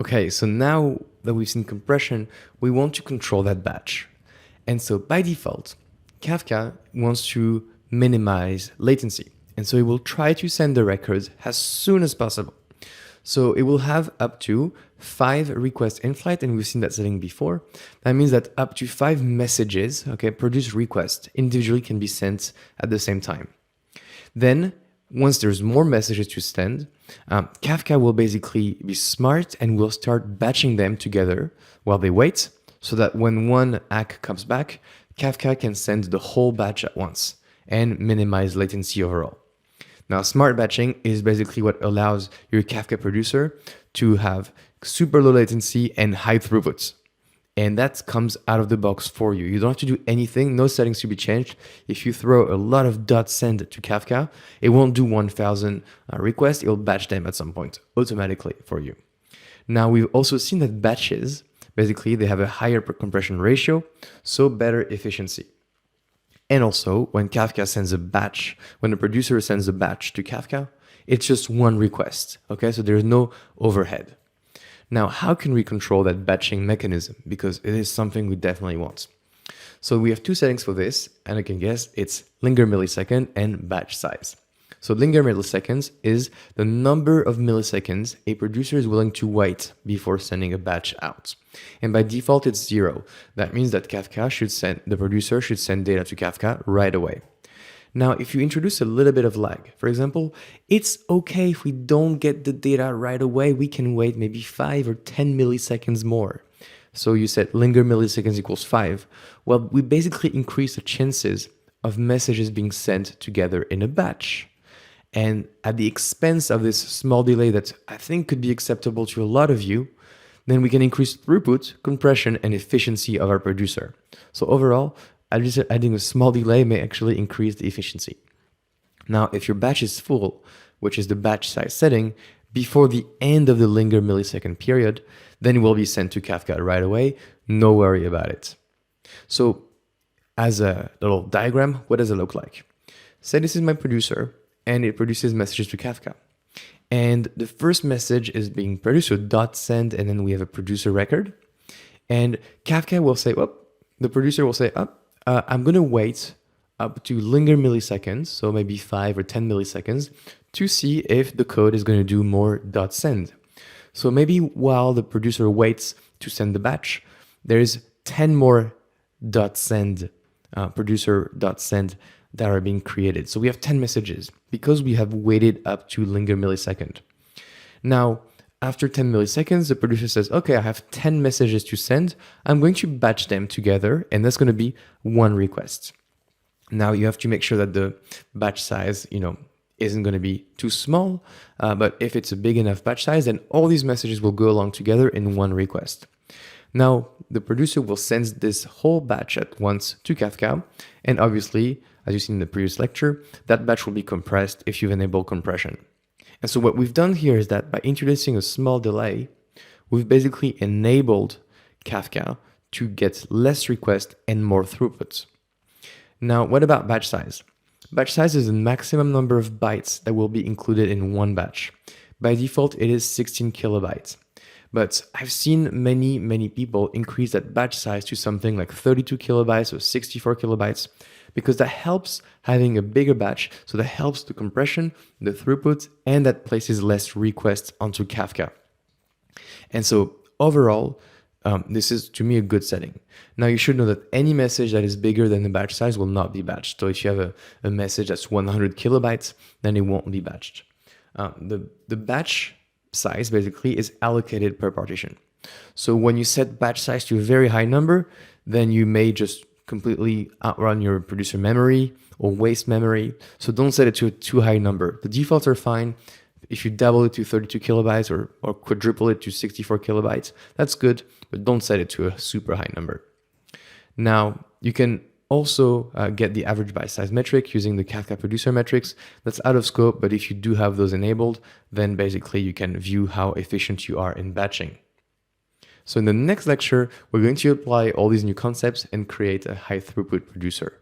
Okay, so now that we've seen compression, we want to control that batch. And so by default, Kafka wants to minimize latency. And so it will try to send the records as soon as possible. So it will have up to 5 requests in flight, and we've seen that setting before. That means that up to 5 messages, okay, produce requests individually can be sent at the same time. Then once there's more messages to send, Kafka will basically be smart and will start batching them together while they wait, so that when one ACK comes back, Kafka can send the whole batch at once and minimize latency overall. Now, smart batching is basically what allows your Kafka producer to have super low latency and high throughputs. And that comes out of the box for you. You don't have to do anything, no settings to be changed. If you throw a lot of .send to Kafka, it won't do 1,000 requests, it'll batch them at some point automatically for you. Now, we've also seen that batches, basically, they have a higher compression ratio, so better efficiency. And also, when Kafka sends a batch, when the producer sends a batch to Kafka, it's just one request, okay? So there's no overhead. Now, how can we control that batching mechanism? Because it is something we definitely want. So we have 2 settings for this, and I can guess it's linger millisecond and batch size. So linger milliseconds is the number of milliseconds a producer is willing to wait before sending a batch out. And by default, it's 0. That means that the producer should send data to Kafka right away. Now, if you introduce a little bit of lag, for example, it's okay if we don't get the data right away, we can wait maybe 5 or 10 milliseconds more. So you said linger milliseconds equals 5. Well, we basically increase the chances of messages being sent together in a batch. And at the expense of this small delay that I think could be acceptable to a lot of you, then we can increase throughput, compression, and efficiency of our producer. So overall, adding a small delay may actually increase the efficiency. Now, if your batch is full, which is the batch size setting, before the end of the linger millisecond period, then it will be sent to Kafka right away. No worry about it. So as a little diagram, what does it look like? Say this is my producer, and it produces messages to Kafka. And the first message is being produced, so .send, and then we have a producer record. And Kafka will say, the producer will say, I'm going to wait up to linger milliseconds, so maybe 5 or 10 milliseconds, to see if the code is going to do more .send. So maybe while the producer waits to send the batch, there's 10 more .send, producer .send that are being created. So we have 10 messages because we have waited up to linger millisecond. Now, after 10 milliseconds, the producer says, okay, I have 10 messages to send. I'm going to batch them together, and that's going to be one request. Now, you have to make sure that the batch size, isn't going to be too small. But if it's a big enough batch size, then all these messages will go along together in one request. Now, the producer will send this whole batch at once to Kafka. And obviously, as you've seen in the previous lecture, that batch will be compressed if you've enabled compression. And so what we've done here is that by introducing a small delay, we've basically enabled Kafka to get less requests and more throughput. Now, what about batch size? Batch size is the maximum number of bytes that will be included in one batch. By default, it is 16 kilobytes. But I've seen many people increase that batch size to something like 32 kilobytes or 64 kilobytes, because that helps having a bigger batch. So that helps the compression, the throughput, and that places less requests onto Kafka. And so overall, this is, to me, a good setting. Now, you should know that any message that is bigger than the batch size will not be batched. So if you have a message that's 100 kilobytes, then it won't be batched. The batch size basically is allocated per partition. So when you set batch size to a very high number, then you may just completely outrun your producer memory or waste memory. So don't set it to a too high number. The defaults are fine. If you double it to 32 kilobytes or quadruple it to 64 kilobytes, that's good, but don't set it to a super high number. Now, you can also get the average byte size metric using the Kafka producer metrics. That's out of scope, but if you do have those enabled, then basically you can view how efficient you are in batching. So in the next lecture, we're going to apply all these new concepts and create a high throughput producer.